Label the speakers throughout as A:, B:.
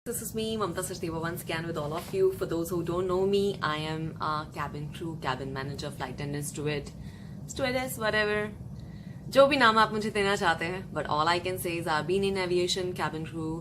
A: This is me, Mamta Sachdeva, once again with all of you. For those who don't know me, I am a cabin crew, cabin manager, flight attendant, stewardess, whatever. जो भी नाम आप मुझे देना चाहते हैं. But all I can say is I've been in aviation, cabin crew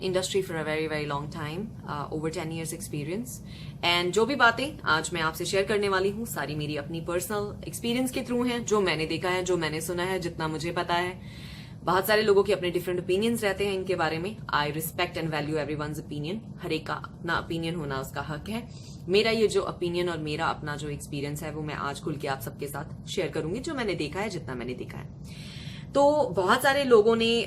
A: industry for a very, very long time, over 10 years experience. And जो भी बातें आज मैं आपसे शेयर करने वाली हूँ, सारी मेरी अपनी पर्सनल एक्सपीरियंस के थ्रू हैं, जो मैंने देखा है, जो मैंने सुना है, जितना मुझे पता है. बहुत सारे लोगों के अपने डिफरेंट ओपिनियंस रहते हैं इनके बारे में. I respect and value everyone's opinion. हर एक का अपना ओपिनियन होना उसका हक है. मेरा ये जो ओपिनियन और मेरा अपना जो एक्सपीरियंस है वो मैं आज खुल के आप सबके साथ शेयर करूंगी, जो मैंने देखा है, जितना मैंने देखा है. तो बहुत सारे लोगों ने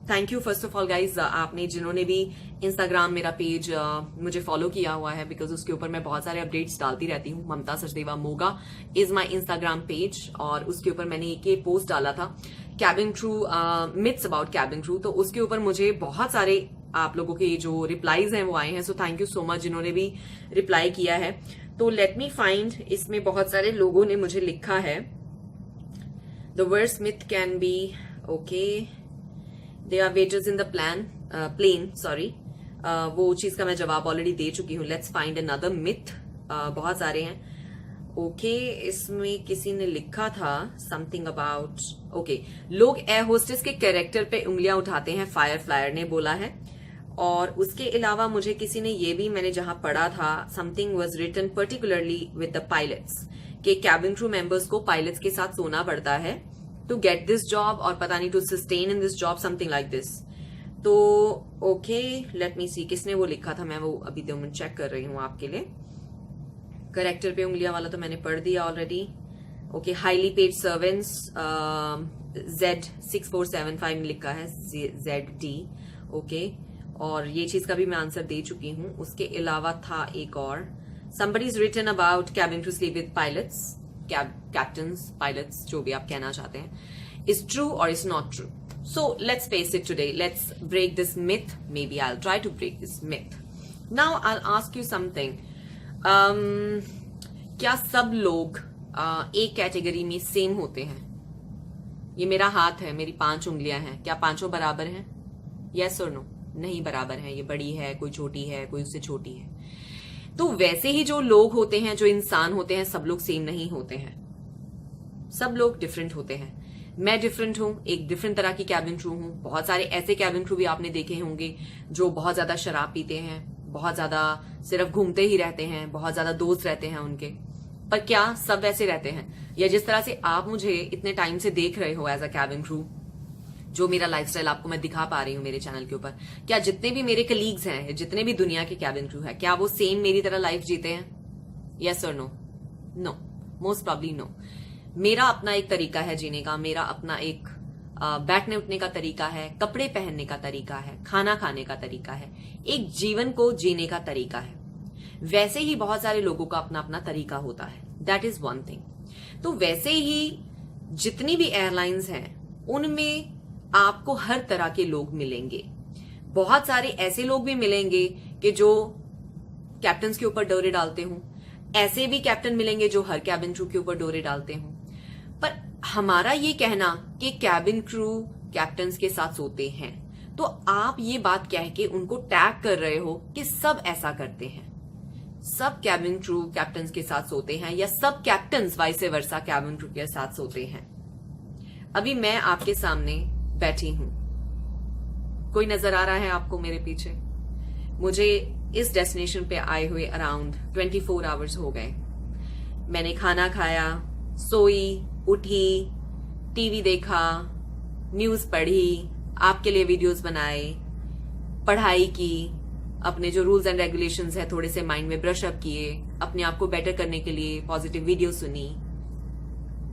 A: thank you first of all guys, आपने जिन्होंने भी इंस्टाग्राम मेरा पेज मुझे फॉलो किया हुआ है, बिकॉज उसके ऊपर मैं बहुत सारे अपडेट्स डालती रहती हूँ. Mamta Sachdeva Moga is my Instagram page, और उसके ऊपर मैंने एक पोस्ट डाला था cabin crew myths about cabin crew. तो उसके ऊपर मुझे बहुत सारे आप लोगों के जो रिप्लाईज हैं वो आए हैं. So thank you so much जिन्होंने भी रिप्लाई किया है. तो लेट मी फाइंड, इसमें बहुत सारे लोगों ने मुझे लिखा है the worst myth can be okay, they are waiters in the plane. Sorry, वो चीज का मैं जवाब ऑलरेडी दे चुकी हूँ. Let's find another myth. बहुत सारे हैं. ओके, इसमें किसी ने लिखा था समथिंग अबाउट ओके, लोग एयर होस्टेस के कैरेक्टर पे उंगलियां उठाते हैं, फायर फ्लायर ने बोला है. और उसके अलावा मुझे किसी ने ये भी, मैंने जहां पढ़ा था, something was written particularly with the pilots, के कैबिन क्रू मेंबर्स को पायलट्स के साथ सोना पड़ता है टू गेट दिस जॉब, और पता नहीं to sustain in this job, something like this. तो ओके, लेट मी सी किसने वो लिखा था. मैं वो अभी 2 मिनट चेक कर रही हूँ आपके लिए. करेक्टर पे उंगलियां वाला तो मैंने पढ़ दिया already. Okay, highly paid servants Z6475 में लिखा है, ZD. ओके, और ये चीज का भी मैं आंसर दे चुकी हूँ. उसके अलावा था एक और, somebody is written about cabin crew sleep with pilots, captains, pilots, जो भी आप कहना चाहते हैं. is true or is not true. So let's face it today. Let's break this myth. Maybe I'll try to break this myth. Now I'll ask you something. क्या सब लोग एक कैटेगरी में सेम होते हैं? ये मेरा हाथ है, मेरी 5 उंगलियां हैं, क्या पांचों बराबर हैं? यस और नो? नहीं बराबर हैं. ये बड़ी है, कोई छोटी है, कोई उससे छोटी है. तो वैसे ही जो लोग होते हैं, जो इंसान होते हैं, सब लोग सेम नहीं होते हैं. सब लोग डिफरेंट होते हैं. मैं डिफरेंट हूं, एक डिफरेंट तरह की कैबिन क्रू हूं. बहुत सारे ऐसे कैबिन क्रू भी आपने देखे होंगे जो बहुत ज्यादा शराब पीते हैं, बहुत ज्यादा सिर्फ घूमते ही रहते हैं, बहुत ज्यादा दोस्त रहते हैं उनके. पर क्या सब वैसे रहते हैं? या जिस तरह से आप मुझे इतने टाइम से देख रहे हो एज अ कैबिन क्रू, जो मेरा लाइफस्टाइल आपको मैं दिखा पा रही हूँ मेरे चैनल के ऊपर, क्या जितने भी मेरे कलीग्स हैं, जितने भी दुनिया के कैबिन क्रू है, क्या वो सेम मेरी तरह लाइफ जीते हैं? यस और no? No, most probably no. मेरा अपना एक तरीका है जीने का, मेरा अपना एक बैठने उठने का तरीका है, कपड़े पहनने का तरीका है, खाना खाने का तरीका है, एक जीवन को जीने का तरीका है. वैसे ही बहुत सारे लोगों का अपना अपना तरीका होता है. That is one thing. तो वैसे ही जितनी भी एयरलाइंस हैं उनमें आपको हर तरह के लोग मिलेंगे. बहुत सारे ऐसे लोग भी मिलेंगे कि जो कैप्टन के ऊपर डोरे डालते हों, ऐसे भी कैप्टन मिलेंगे जो हर कैबिन क्रू के ऊपर डोरे डालते हों. पर हमारा ये कहना कि कैबिन क्रू कैप्टन के साथ सोते हैं, तो आप ये बात कह के उनको टैग कर रहे हो कि सब ऐसा करते हैं, सब कैबिन क्रू कैप्टन के साथ सोते हैं, या सब captain vice versa cabin crew के साथ सोते हैं. अभी मैं आपके सामने बैठी हूं, कोई नजर आ रहा है आपको मेरे पीछे? मुझे इस डेस्टिनेशन पे आए हुए अराउंड 24 आवर्स हो गए. मैंने खाना खाया, सोई, उठी, टीवी देखा, न्यूज पढ़ी, आपके लिए वीडियोस बनाए, पढ़ाई की, अपने जो रूल्स एंड रेगुलेशंस है थोड़े से माइंड में ब्रश अप किए, अपने आप को बेटर करने के लिए पॉजिटिव वीडियो सुनी.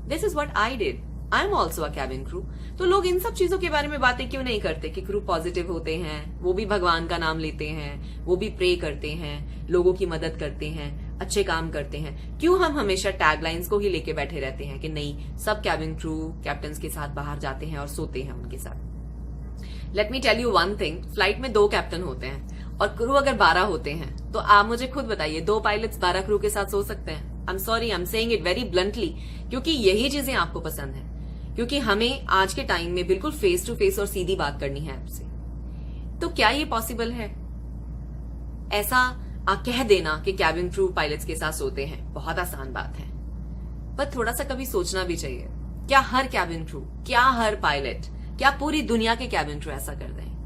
A: This is what I did. I am also a cabin crew. तो लोग इन सब चीजों के बारे में बातें क्यों नहीं करते कि क्रू पॉजिटिव होते हैं, वो भी भगवान का नाम लेते हैं, वो भी प्रे करते हैं, लोगों की मदद करते हैं, अच्छे काम करते हैं. क्यों हम हमेशा टैगलाइंस को ही लेके बैठे रहते हैं कि नहीं, सब कैबिन क्रू कैप्टन के साथ बाहर जाते हैं और सोते हैं उनके साथ? Let me tell you one thing. Flight में 2 कैप्टन होते हैं और क्रू अगर 12 होते हैं, तो आप मुझे खुद बताइए, 2 पायलट्स 12 क्रू के साथ सो सकते हैं? I am sorry, I am saying it very bluntly, क्योंकि यही चीजें आपको पसंद है. क्योंकि हमें आज के टाइम में बिल्कुल फेस टू फेस और सीधी बात करनी है आपसे. तो क्या ये पॉसिबल है? ऐसा कह देना कि कैबिन क्रू पायलट्स के साथ सोते हैं बहुत आसान बात है, पर थोड़ा सा कभी सोचना भी चाहिए। क्या हर कैबिन क्रू, क्या हर पायलट, क्या पूरी दुनिया के कैबिन क्रू ऐसा कर रहे हैं?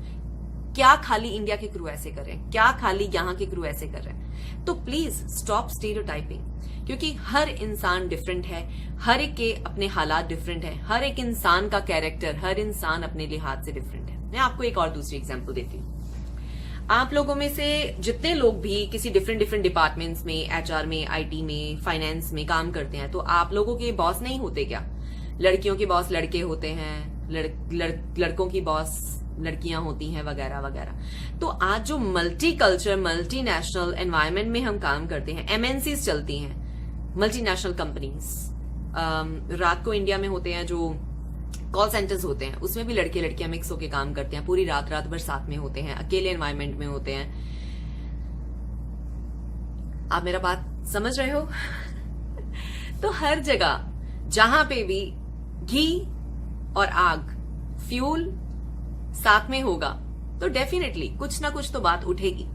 A: क्या खाली इंडिया के क्रू ऐसे कर रहे हैं? क्या खाली यहां के क्रू ऐसे कर रहे हैं? तो प्लीज स्टॉप स्टीरियोटाइपिंग, क्योंकि हर इंसान डिफरेंट है, हर एक के अपने हालात डिफरेंट है, हर एक इंसान का कैरेक्टर, हर इंसान अपने लिहाज से डिफरेंट है। मैं आपको एक और दूसरी एग्जांपल देती हूँ। आप लोगों में से जितने लोग भी किसी डिफरेंट डिपार्टमेंट्स में, एचआर में, आईटी में, फाइनेंस में काम करते हैं, तो आप लोगों के बॉस नहीं होते क्या? लड़कियों के बॉस लड़के होते हैं, लड़कों की बॉस लड़कियां होती हैं, वगैरह वगैरह। तो आज जो multi culture, multi national environment में हम काम करते हैं, एमएनसीज चलती हैं, मल्टीनेशनल कंपनीज, रात को इंडिया में होते हैं जो कॉल सेंटर्स होते हैं, उसमें भी लड़के लड़कियां मिक्स होकर काम करते हैं, पूरी रात भर साथ में होते हैं, अकेले एनवायरमेंट में होते हैं। आप मेरा बात समझ रहे हो? तो हर जगह जहां पे भी घी और आग, फ्यूल साथ में होगा, तो डेफिनेटली कुछ ना कुछ तो बात उठेगी।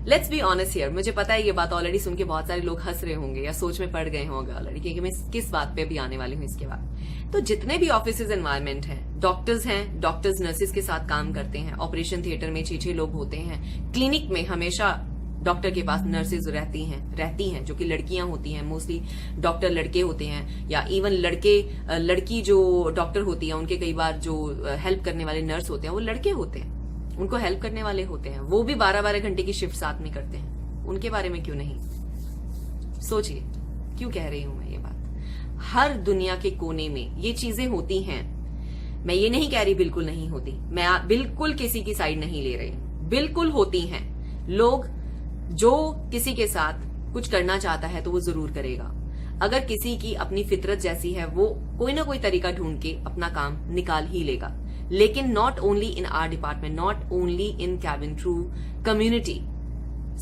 A: Let's be honest here. मुझे पता है ये बात ऑलरेडी सुन के बहुत सारे लोग हंस रहे होंगे या सोच में पड़ गए होंगे ऑलरेडी कि मैं किस बात पे भी आने वाली हूं इसके बाद। तो जितने भी ऑफिसेज एनवायरमेंट हैं, डॉक्टर्स नर्सेज के साथ काम करते हैं, ऑपरेशन थिएटर में 6 लोग होते हैं, क्लिनिक में हमेशा डॉक्टर के पास नर्सेज रहती हैं जो कि लड़कियां होती हैं, मोस्टली डॉक्टर लड़के होते हैं, या इवन लड़की जो डॉक्टर होती है उनके कई बार जो हेल्प करने वाले नर्स होते हैं वो लड़के होते हैं, उनको हेल्प करने वाले होते हैं, वो भी 12-12 घंटे की शिफ्ट साथ में करते हैं। उनके बारे में क्यों नहीं सोचिए? क्यों कह रही हूं मैं ये बात? हर दुनिया के कोने में ये चीजें होती हैं। मैं ये नहीं कह रही बिल्कुल नहीं होती, मैं बिल्कुल किसी की साइड नहीं ले रही, बिल्कुल होती हैं। लोग जो किसी के साथ कुछ करना चाहता है तो वो जरूर करेगा। अगर किसी की अपनी फितरत जैसी है, वो कोई ना कोई तरीका ढूंढ के अपना काम निकाल ही लेगा। लेकिन not only in our department, not only in cabin crew community,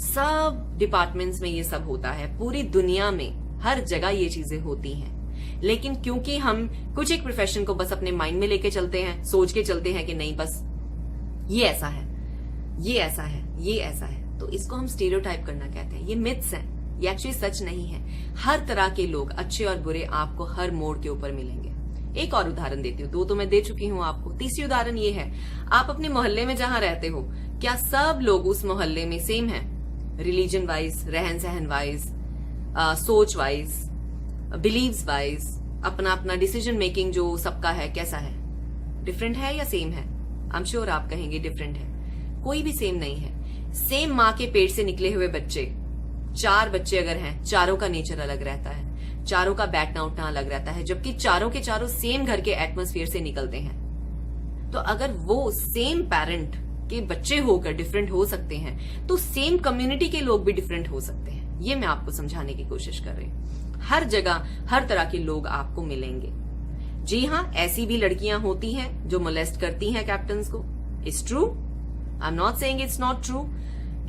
A: सब डिपार्टमेंट्स में ये सब होता है। पूरी दुनिया में हर जगह ये चीजें होती हैं। लेकिन क्योंकि हम कुछ एक प्रोफेशन को बस अपने माइंड में लेके चलते हैं, सोच के चलते हैं कि नहीं बस ये ऐसा है, ये ऐसा है, ये ऐसा है, तो इसको हम स्टीरियोटाइप करना कहते हैं। ये मिथ्स हैं, ये एक्चुअली सच नहीं है। हर तरह के लोग, अच्छे और बुरे, आपको हर मोड़ के ऊपर मिलेंगे। एक और उदाहरण देती हूँ, 2 तो मैं दे चुकी हूँ आपको। तीसरी उदाहरण ये है, आप अपने मोहल्ले में जहां रहते हो, क्या सब लोग उस मोहल्ले में सेम हैं? रिलीजन वाइज, रहन सहन वाइज, सोच वाइज, बिलीव्स वाइज, अपना अपना डिसीजन मेकिंग जो सबका है, कैसा है? डिफरेंट है या सेम है? आई एम श्योर आप कहेंगे डिफरेंट है। कोई भी सेम नहीं है। सेम माँ के पेट से निकले हुए बच्चे, 4 बच्चे अगर हैं, चारों का नेचर अलग रहता है, चारों का बैठना उठना अलग रहता है, जबकि चारों के चारों सेम घर के एटमॉस्फेयर से निकलते हैं। तो अगर वो सेम पेरेंट के बच्चे होकर डिफरेंट हो सकते हैं, तो सेम कम्युनिटी के लोग भी डिफरेंट हो सकते हैं। ये मैं आपको समझाने की कोशिश कर रही हूं। हर जगह हर तरह के लोग आपको मिलेंगे। जी हाँ, ऐसी भी लड़कियां होती हैं जो मोलेस्ट करती हैं कैप्टन्स को। It's true, I am not saying it's not true.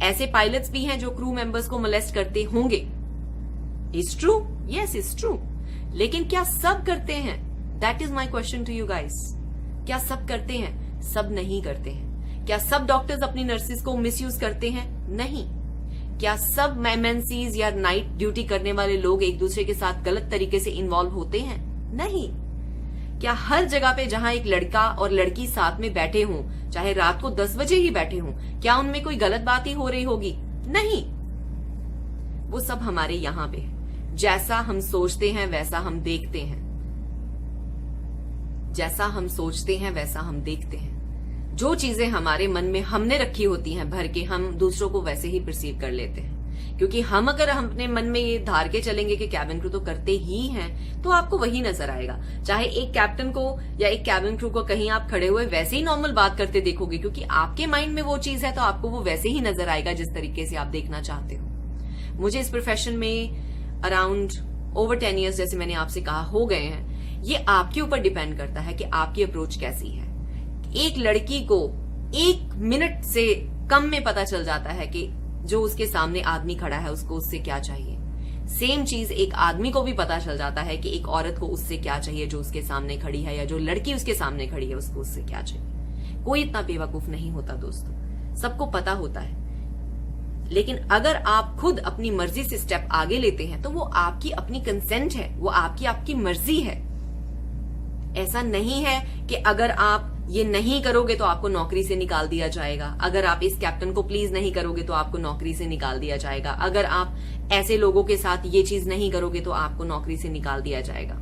A: ऐसे पायलट्स भी हैं जो क्रू मेंबर्स को मोलेस्ट करते होंगे। It's true, yes it's true. लेकिन क्या सब करते हैं? That is my question to you guys. क्या सब करते हैं? सब नहीं करते हैं। क्या सब डॉक्टर्स अपनी नर्सिस को मिसयूज करते हैं? नहीं। क्या सब एमएनसीज या नाइट ड्यूटी करने वाले लोग एक दूसरे के साथ गलत तरीके से इन्वॉल्व होते हैं? नहीं। क्या हर जगह पे जहां एक लड़का और लड़की साथ में बैठे हों, चाहे रात को 10 बजे ही बैठे हों, क्या उनमें कोई गलत बात ही हो रही होगी? नहीं। वो सब हमारे यहां पे है। जैसा हम सोचते हैं वैसा हम देखते हैं, जैसा हम सोचते हैं वैसा हम देखते हैं। जो चीजें हमारे मन में हमने रखी होती हैं भर के, हम दूसरों को वैसे ही परसीव कर लेते हैं। क्योंकि हम अगर अपने मन में ये धार के चलेंगे कि कैबिन क्रू तो करते ही हैं, तो आपको वही नजर आएगा। चाहे एक कैप्टन को या एक कैबिन क्रू को कहीं आप खड़े हुए वैसे ही नॉर्मल बात करते देखोगे, क्योंकि आपके माइंड में वो चीज है, तो आपको वो वैसे ही नजर आएगा जिस तरीके से आप देखना चाहते हो। मुझे इस प्रोफेशन में अराउंड ओवर 10 years, जैसे मैंने आपसे कहा, हो गए हैं। ये आपके ऊपर डिपेंड करता है कि आपकी अप्रोच कैसी है। एक लड़की को 1 मिनट से कम में पता चल जाता है कि जो उसके सामने आदमी खड़ा है उसको उससे क्या चाहिए। सेम चीज एक आदमी को भी पता चल जाता है कि एक औरत को उससे क्या चाहिए जो उसके सामने खड़ी है, या जो लड़की उसके सामने खड़ी है उसको उससे क्या चाहिए। कोई इतना बेवकूफ नहीं होता दोस्तों, सबको पता होता है। लेकिन अगर आप खुद अपनी मर्जी से स्टेप आगे लेते हैं तो वो आपकी अपनी कंसेंट है, वो आपकी मर्जी है। ऐसा नहीं है कि अगर आप ये नहीं करोगे तो आपको नौकरी से निकाल दिया जाएगा, अगर आप इस कैप्टन को प्लीज नहीं करोगे तो आपको नौकरी से निकाल दिया जाएगा, अगर आप ऐसे लोगों के साथ ये चीज नहीं करोगे तो आपको नौकरी से निकाल दिया जाएगा।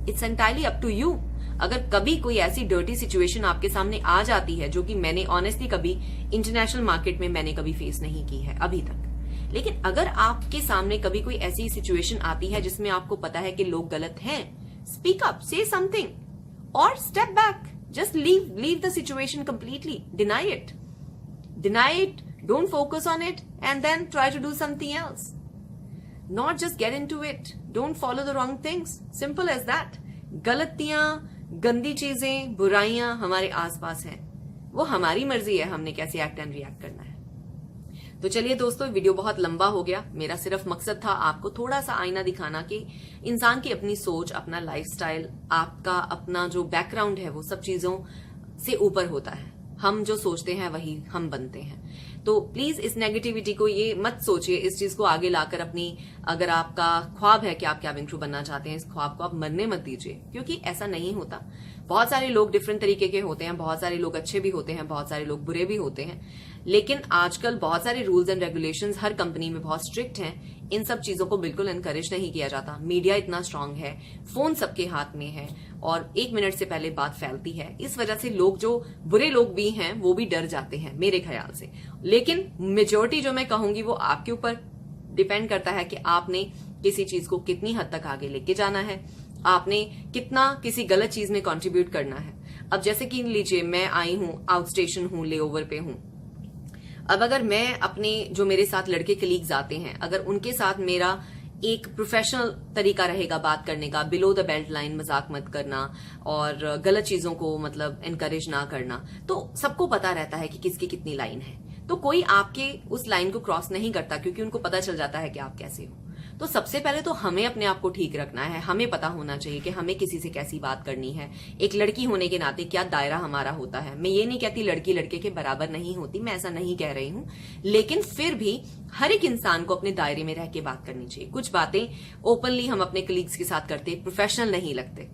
A: It's entirely up to you. अगर कभी कोई ऐसी डर्टी सिचुएशन आपके सामने आ जाती है, जो कि मैंने ऑनेस्टली कभी इंटरनेशनल मार्केट में मैंने कभी फेस नहीं की है अभी तक, लेकिन अगर आपके सामने कभी कोई ऐसी सिचुएशन आती है जिसमें आपको पता है कि लोग गलत हैं, स्पीक अप, से समथिंग और step back, just leave the situation completely, deny it, don't focus on it and then try to do something else, not just get into it, don't follow the wrong things, simple as that. गलतियां, गंदी चीजें, बुराइयां हमारे आसपास हैं, वो हमारी मर्जी है हमने कैसे एक्ट एंड रिएक्ट करना है। तो चलिए दोस्तों, वीडियो बहुत लंबा हो गया। मेरा सिर्फ मकसद था आपको थोड़ा सा आईना दिखाना कि इंसान की अपनी सोच, अपना लाइफस्टाइल, आपका अपना जो बैकग्राउंड है वो सब चीजों से ऊपर होता है। हम जो सोचते हैं वही हम बनते हैं। तो प्लीज इस नेगेटिविटी को ये मत सोचिए, इस चीज को आगे लाकर अपनी, अगर आपका ख्वाब है कि आप कैबिन क्रू बनना चाहते हैं, इस ख्वाब को आप मरने मत दीजिए, क्योंकि ऐसा नहीं होता। बहुत सारे लोग डिफरेंट तरीके के होते हैं, बहुत सारे लोग अच्छे भी होते हैं, बहुत सारे लोग बुरे भी होते हैं, लेकिन आजकल बहुत सारे rules and regulations her company में बहुत स्ट्रिक्ट हैं। इन सब चीजों को बिल्कुल एनकरेज नहीं किया जाता। मीडिया इतना स्ट्रांग है, फोन सबके हाथ में है और 1 मिनट से पहले बात फैलती है। इस वजह से लोग, जो बुरे लोग भी हैं, वो भी डर जाते हैं मेरे ख्याल से। लेकिन मेजोरिटी जो मैं कहूंगी वो आपके ऊपर डिपेंड करता है कि आपने किसी चीज को कितनी हद तक आगे लेके जाना है, आपने कितना किसी गलत चीज में कंट्रीब्यूट करना है। अब जैसे कि लीजिए, मैं आई हूं, आउट स्टेशन हूं, लेओवर पे हूं। अब अगर मैं अपने, जो मेरे साथ लड़के कलीग्स आते हैं, अगर उनके साथ मेरा एक प्रोफेशनल तरीका रहेगा बात करने का, बिलो द बेल्ट लाइन मजाक मत करना और गलत चीजों को मतलब एनकरेज ना करना, तो सबको पता रहता है कि किसकी कितनी लाइन है। तो कोई आपके उस लाइन को क्रॉस नहीं करता, क्योंकि उनको पता चल जाता है कि आप कैसे हो। तो सबसे पहले तो हमें अपने आप को ठीक रखना है। हमें पता होना चाहिए कि हमें किसी से कैसी बात करनी है। एक लड़की होने के नाते क्या दायरा हमारा होता है। मैं ये नहीं कहती लड़की लड़के के बराबर नहीं होती, मैं ऐसा नहीं कह रही हूं, लेकिन फिर भी हर एक इंसान को अपने दायरे में रह के बात करनी चाहिए। कुछ बातें ओपनली हम अपने कलीग्स के साथ करते, प्रोफेशनल नहीं लगते,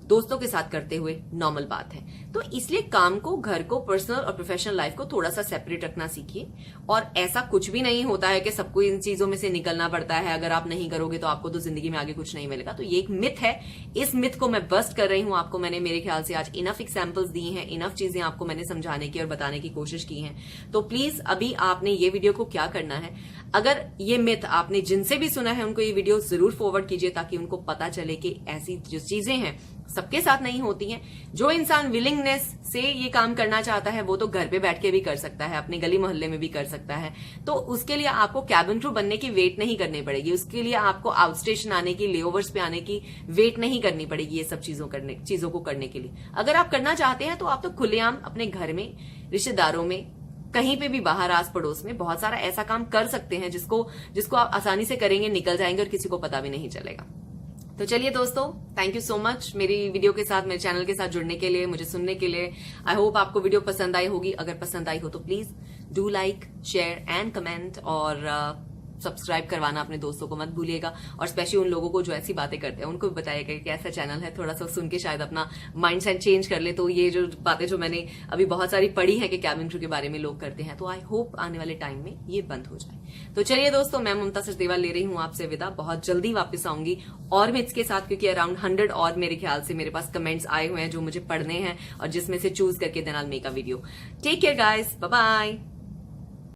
A: दोस्तों के साथ करते हुए नॉर्मल बात है। तो इसलिए काम को, घर को, पर्सनल और प्रोफेशनल लाइफ को थोड़ा सा सेपरेट रखना सीखिए। और ऐसा कुछ भी नहीं होता है कि सबको इन चीजों में से निकलना पड़ता है, अगर आप नहीं करोगे तो आपको तो जिंदगी में आगे कुछ नहीं मिलेगा। तो ये एक मिथ है, इस मिथ को मैं बस्ट कर रही हूं। आपको मैंने मेरे ख्याल से आज इनफ एग्जाम्पल्स दी हैं, इनफ चीजें आपको मैंने समझाने की और बताने की कोशिश की है। तो प्लीज अभी आपने ये वीडियो को क्या करना है, अगर ये मिथ आपने जिनसे भी सुना है उनको ये वीडियो जरूर फॉरवर्ड कीजिए, ताकि उनको पता चले कि ऐसी जो चीजें हैं सबके साथ नहीं होती हैं। जो इंसान विलिंगनेस से ये काम करना चाहता है वो तो घर पे बैठ के भी कर सकता है, अपने गली मोहल्ले में भी कर सकता है। तो उसके लिए आपको कैबिन क्रू बनने की वेट नहीं करनी पड़ेगी, उसके लिए आपको आउट स्टेशन आने की, लेओवर्स पे आने की वेट नहीं करनी पड़ेगी। ये सब चीजों को करने के लिए अगर आप करना चाहते हैं तो आप तो खुलेआम अपने घर में, रिश्तेदारों में, कहीं पे भी बाहर, आस पड़ोस में बहुत सारा ऐसा काम कर सकते हैं जिसको आप आसानी से करेंगे, निकल जाएंगे और किसी को पता भी नहीं चलेगा। तो चलिए दोस्तों, थैंक यू सो मच मेरी वीडियो के साथ, मेरे चैनल के साथ जुड़ने के लिए, मुझे सुनने के लिए। आई होप आपको वीडियो पसंद आई होगी। अगर पसंद आई हो तो please do like, share and comment और सब्सक्राइब करवाना अपने दोस्तों को मत भूलिएगा। और स्पेशली उन लोगों को जो ऐसी बातें करते हैं उनको भी बताइएगा कि ऐसा चैनल है, थोड़ा सा सुन के शायद अपना माइंड सेट चेंज कर ले। तो ये जो बातें जो मैंने अभी बहुत सारी पढ़ी है कि कैबिन क्रू के बारे में लोग करते हैं, तो आई होप आने वाले टाइम में ये बंद हो जाए। तो चलिए दोस्तों, मैं ममता सचदेवा ले रही हूँ आपसे विदा। बहुत जल्दी वापस आऊंगी और मिथ्स के साथ, क्योंकि अराउंड 100 और मेरे ख्याल से मेरे पास कमेंट्स आए हुए हैं जो मुझे पढ़ने हैं और जिसमें से चूज करके then I will make a video. Take care guys, bye bye.